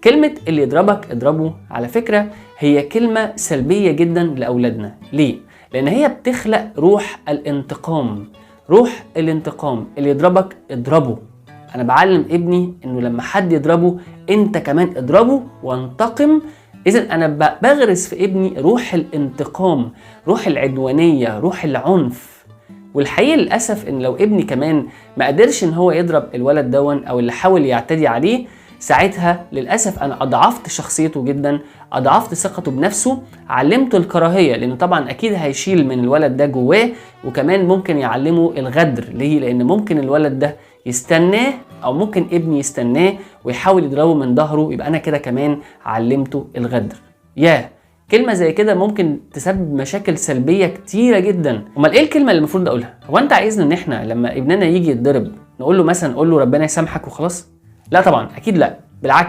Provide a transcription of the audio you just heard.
كلمة اللي يضربك اضربه على فكرة هي كلمة سلبية جدا لأولادنا. ليه؟ لأن هي بتخلق روح الانتقام. روح الانتقام، اللي يضربك اضربه. أنا بعلم ابني إنه لما حد يضربه أنت كمان اضربه وانتقم. إذن أنا بغرس في ابني روح الانتقام، روح العدوانية، روح العنف. والحقيقة للأسف إن لو ابني كمان ما قدرش إن هو يضرب الولد دون أو اللي حاول يعتدي عليه، ساعتها للأسف أنا أضعفت شخصيته جدا، أضعفت ثقته بنفسه، علمته الكراهية، لأنه طبعا أكيد هيشيل من الولد ده جواه، وكمان ممكن يعلمه الغدر. ليه؟ لأن ممكن الولد ده يستناه أو ممكن ابني يستناه ويحاول يضربه من ظهره، يبقى أنا كده كمان علمته الغدر. كلمة زي كده ممكن تسبب مشاكل سلبية كتيرة جدا. امال ايه الكلمة اللي المفروض اقولها؟ هو انت عايزنا ان احنا لما ابننا يجي يتضرب نقول له مثلا قول له ربنا يسامحك وخلاص؟ لا طبعا، اكيد لا، بالعكس.